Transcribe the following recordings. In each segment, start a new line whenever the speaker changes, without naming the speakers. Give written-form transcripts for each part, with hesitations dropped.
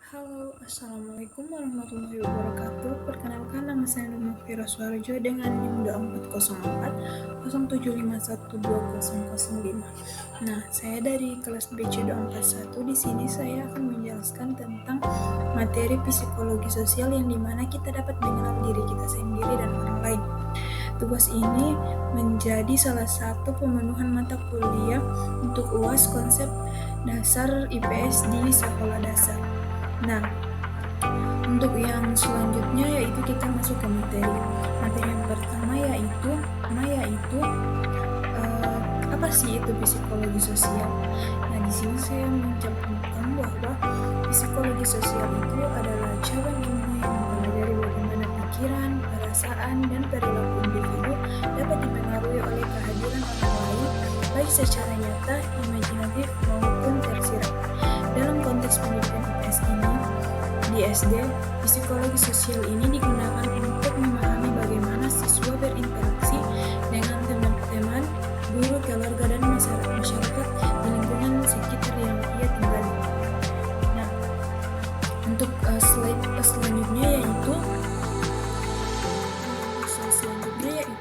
Halo, Assalamualaikum warahmatullahi wabarakatuh. Perkenalkan, nama saya Nurul Fira Suarjo dengan NIM 2404 07512005. Nah, saya dari kelas BC 241. Di sini saya akan menjelaskan tentang materi psikologi sosial yang dimana kita dapat mengenal diri kita sendiri dan orang lain. Tugas ini menjadi salah satu pemenuhan mata kuliah untuk UAS konsep dasar IPS di sekolah dasar. Nah, untuk yang selanjutnya yaitu kita masuk ke materi. Materi yang pertama yaitu eh, apa sih itu psikologi sosial? Nah, di sini saya mencantumkan bahwa psikologi sosial itu adalah cabang ilmu yang mempelajari bagaimana pikiran, perasaan, dan perilaku individu dapat dipengaruhi oleh kehadiran orang lain, baik secara nyata, imajinatif, maupun tersirat. Dalam konteks pendidikan IPS ini, di SD, psikologi sosial ini digunakan untuk memahami bagaimana siswa berinteraksi dengan teman-teman, guru, keluarga, dan masyarakat di lingkungan sekitar yang ia tinggali. Nah, untuk slide selanjutnya yaitu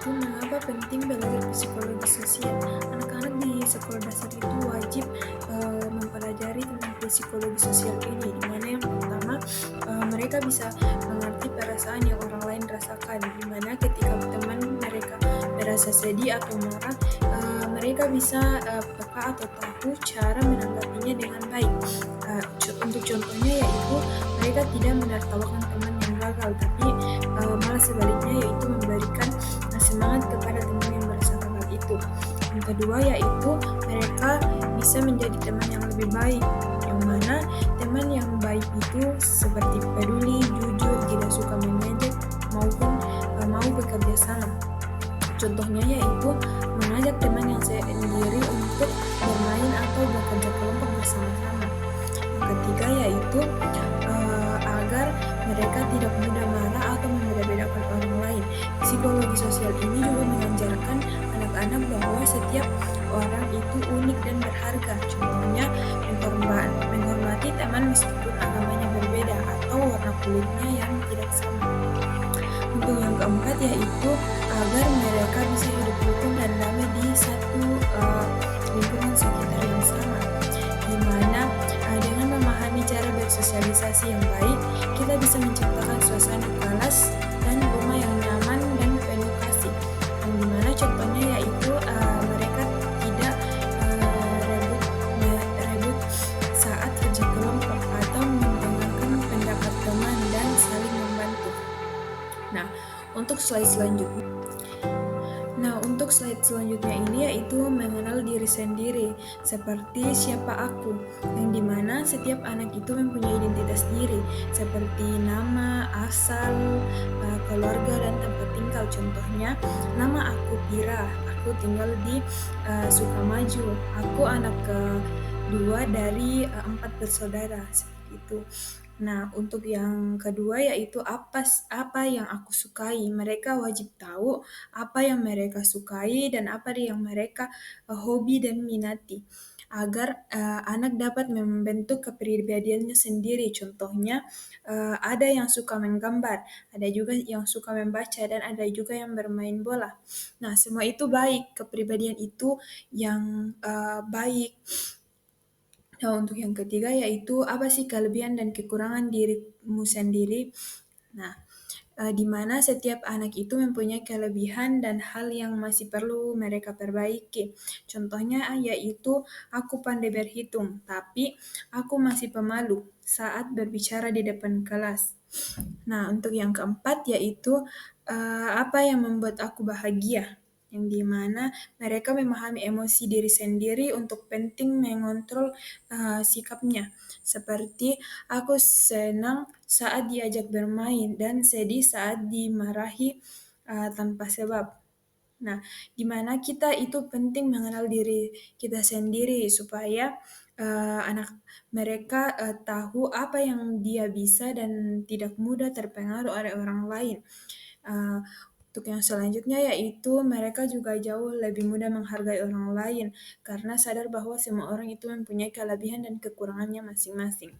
mengapa penting belajar psikologi sosial. Anak-anak di sekolah dasar itu wajib mempelajari tentang psikologi sosial ini, di mana yang pertama mereka bisa mengerti perasaan yang orang lain rasakan, di mana ketika teman mereka merasa sedih atau marah, mereka bisa peka atau tahu cara menanggapinya dengan baik. Untuk contohnya yaitu mereka tidak menertawakan teman yang gagal, tapi malah sebaliknya yaitu memberikan semangat kepada teman yang merasa gagal itu. Yang kedua yaitu mereka bisa menjadi teman yang lebih baik, yang mana teman yang baik itu seperti peduli, jujur, tidak suka mengejek, maupun mau bekerja sama. Contohnya yaitu mengajak teman yang sendiri untuk bermain atau bekerja kelompok bersama-sama. Yang ketiga yaitu agar mereka tidak mudah marah atau membeda-bedakan orang lain. Psikologi sosial ini juga mengajarkan anak-anak bahwa setiap orang itu unik dan berharga. Contohnya menghormati teman meskipun agamanya berbeda atau warna kulitnya yang tidak sama. Untuk yang keempat yaitu agar mereka bisa hidup rukun dan damai di satu lingkungan sekitar yang sama, di mana dengan memahami cara bersosialisasi yang baik, kita bisa menciptakan suasana kelas dan rumah yang nyaman dan penuh kasih. Yang dimana contohnya yaitu mereka tidak rebut saat kerja kelompok atau mendengarkan pendapat teman dan saling membantu. Nah, untuk slide selanjutnya. Untuk slide selanjutnya ini yaitu mengenal diri sendiri, seperti siapa aku, yang dimana setiap anak itu mempunyai identitas diri, seperti nama, asal, keluarga, dan tempat tinggal. Contohnya, nama aku Pira, aku tinggal di Sukamaju, aku anak kedua dari 4 bersaudara, seperti itu. Nah, untuk yang kedua yaitu apa yang aku sukai. Mereka wajib tahu apa yang mereka sukai dan apa yang mereka hobi dan minati agar anak dapat membentuk kepribadiannya sendiri. Contohnya ada yang suka menggambar, ada juga yang suka membaca, dan ada juga yang bermain bola. Nah, semua itu baik, kepribadian itu yang baik. Nah, untuk yang ketiga yaitu apa sih kelebihan dan kekurangan dirimu sendiri. Nah, di mana setiap anak itu mempunyai kelebihan dan hal yang masih perlu mereka perbaiki. Contohnya yaitu aku pandai berhitung, tapi aku masih pemalu saat berbicara di depan kelas. Nah, untuk yang keempat yaitu apa yang membuat aku bahagia, yang dimana mereka memahami emosi diri sendiri untuk penting mengontrol sikapnya. Seperti aku senang saat diajak bermain dan sedih saat dimarahi tanpa sebab. Nah, di mana kita itu penting mengenal diri kita sendiri supaya anak mereka tahu apa yang dia bisa dan tidak mudah terpengaruh oleh orang lain. Uh, untuk yang selanjutnya yaitu mereka juga jauh lebih mudah menghargai orang lain karena sadar bahwa semua orang itu mempunyai kelebihan dan kekurangannya masing-masing.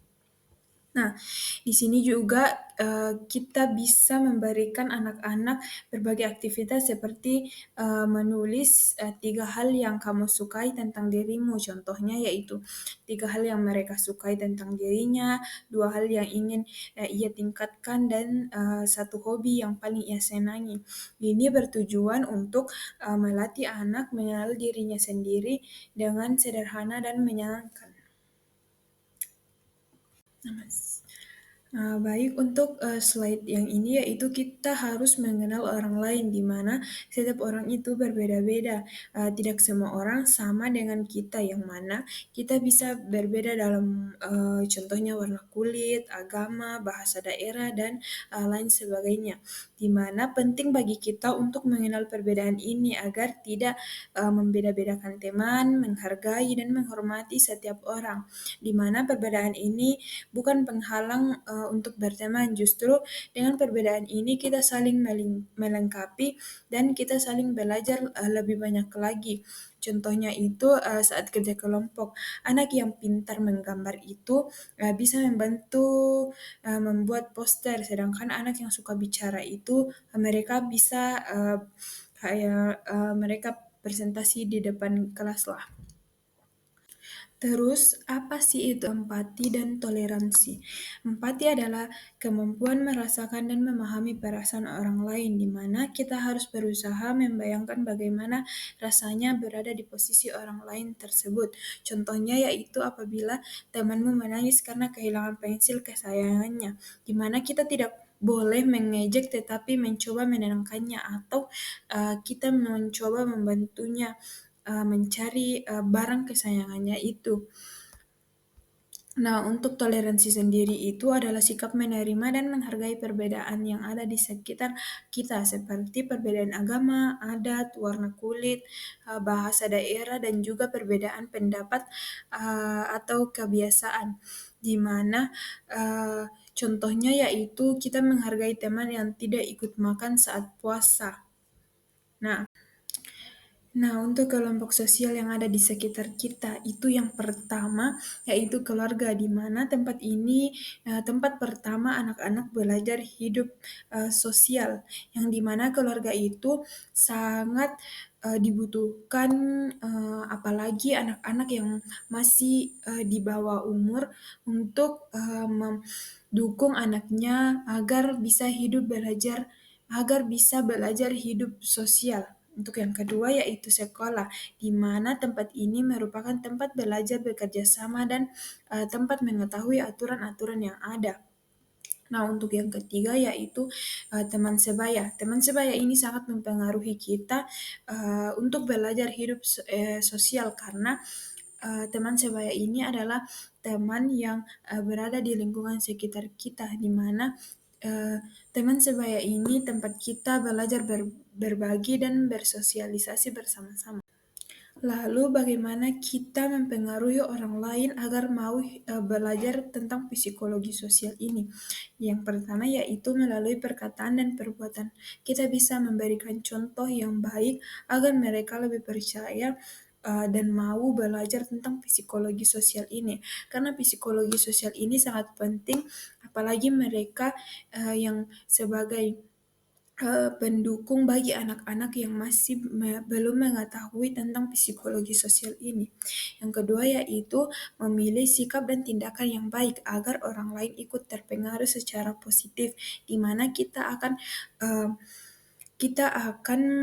Nah, di sini juga, kita bisa memberikan anak-anak berbagai aktivitas seperti, menulis, 3 hal yang kamu sukai tentang dirimu. Contohnya yaitu 3 hal yang mereka sukai tentang dirinya, 2 hal yang ingin, ia tingkatkan, dan 1 hobi yang paling ia senangi. Ini bertujuan untuk, melatih anak mengenal dirinya sendiri dengan sederhana dan menyenangkan. Baik, untuk, slide yang ini yaitu kita harus mengenal orang lain, di mana setiap orang itu berbeda-beda. Tidak semua orang sama dengan kita, yang mana kita bisa berbeda dalam, contohnya warna kulit, agama, bahasa daerah, dan, lain sebagainya. Di mana penting bagi kita untuk mengenal perbedaan ini agar tidak, membeda-bedakan teman, menghargai dan menghormati setiap orang. Di mana perbedaan ini bukan penghalang, untuk berteman, justru dengan perbedaan ini kita saling melengkapi dan kita saling belajar, lebih banyak lagi. Contohnya itu, saat kerja kelompok, anak yang pintar menggambar itu, bisa membantu, membuat poster, sedangkan anak yang suka bicara itu, mereka bisa, kayak, mereka presentasi di depan kelas lah. Terus, apa sih itu empati dan toleransi? Empati adalah kemampuan merasakan dan memahami perasaan orang lain, di mana kita harus berusaha membayangkan bagaimana rasanya berada di posisi orang lain tersebut. Contohnya yaitu apabila temanmu menangis karena kehilangan pensil kesayangannya, di mana kita tidak boleh mengejek tetapi mencoba menenangkannya, atau kita mencoba membantunya mencari, barang kesayangannya itu. Nah, untuk toleransi sendiri itu adalah sikap menerima dan menghargai perbedaan yang ada di sekitar kita, seperti perbedaan agama, adat, warna kulit, bahasa daerah, dan juga perbedaan pendapat, atau kebiasaan. Di mana, contohnya yaitu kita menghargai teman yang tidak ikut makan saat puasa. Nah, untuk kelompok sosial yang ada di sekitar kita, itu yang pertama yaitu keluarga, di mana tempat ini, tempat pertama anak-anak belajar hidup, sosial, yang di mana keluarga itu sangat, dibutuhkan, apalagi anak-anak yang masih, di bawah umur, untuk, mendukung anaknya agar bisa belajar hidup sosial. Untuk yang kedua yaitu sekolah, di mana tempat ini merupakan tempat belajar bekerja sama dan, tempat mengetahui aturan-aturan yang ada. Nah, untuk yang ketiga yaitu, teman sebaya. Teman sebaya ini sangat mempengaruhi kita, untuk belajar hidup sosial, karena, teman sebaya ini adalah teman yang, berada di lingkungan sekitar kita, di mana, teman sebaya ini tempat kita belajar berbagi dan bersosialisasi bersama-sama. Lalu bagaimana kita mempengaruhi orang lain agar mau, belajar tentang psikologi sosial ini? Yang pertama yaitu melalui perkataan dan perbuatan. Kita bisa memberikan contoh yang baik agar mereka lebih percaya, dan mau belajar tentang psikologi sosial ini. Karena psikologi sosial ini sangat penting, apalagi mereka, yang sebagai, pendukung bagi anak-anak yang masih belum mengetahui tentang psikologi sosial ini. Yang kedua yaitu memilih sikap dan tindakan yang baik agar orang lain ikut terpengaruh secara positif, di mana kita akan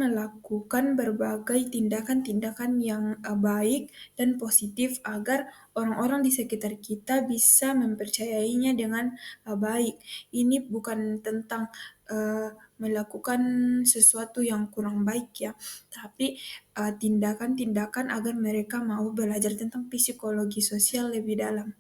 melakukan berbagai tindakan-tindakan yang, baik dan positif agar orang-orang di sekitar kita bisa mempercayainya dengan, baik. Ini bukan tentang, melakukan sesuatu yang kurang baik ya, tapi, tindakan-tindakan agar mereka mau belajar tentang psikologi sosial lebih dalam.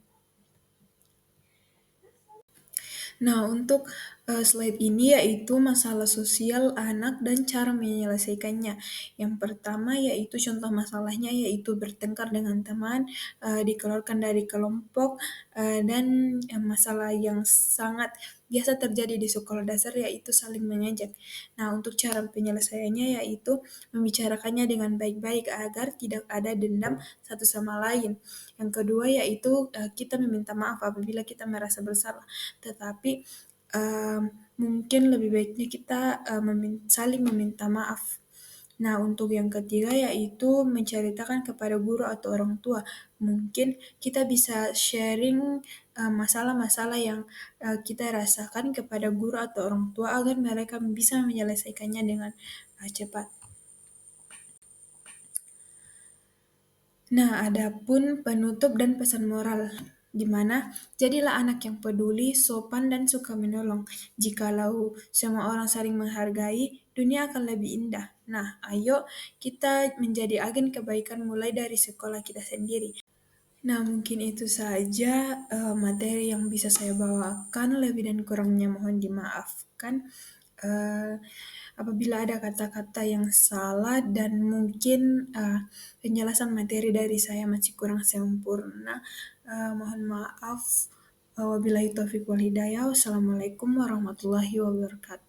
Nah, untuk, Slide ini yaitu masalah sosial anak dan cara menyelesaikannya. Yang pertama yaitu contoh masalahnya yaitu bertengkar dengan teman, dikeluarkan dari kelompok, dan masalah yang sangat biasa terjadi di sekolah dasar yaitu saling mengejek. Nah, untuk cara penyelesaiannya yaitu membicarakannya dengan baik-baik agar tidak ada dendam satu sama lain. Yang kedua yaitu kita meminta maaf apabila kita merasa bersalah. Tetapi mungkin lebih baiknya kita saling meminta maaf. Nah, untuk yang ketiga yaitu menceritakan kepada guru atau orang tua. Mungkin kita bisa sharing masalah-masalah yang kita rasakan kepada guru atau orang tua agar mereka bisa menyelesaikannya dengan cepat. Nah, adapun penutup dan pesan moral, di mana jadilah anak yang peduli, sopan, dan suka menolong. Jikalau semua orang saling menghargai, dunia akan lebih indah. Nah, ayo kita menjadi agen kebaikan mulai dari sekolah kita sendiri. Nah, mungkin itu saja materi yang bisa saya bawakan. Lebih dan kurangnya mohon dimaafkan. Eh, Apabila ada kata-kata yang salah dan mungkin penjelasan materi dari saya masih kurang sempurna, mohon maaf. Wabillahi taufiq wal hidayah. Wassalamualaikum warahmatullahi wabarakatuh.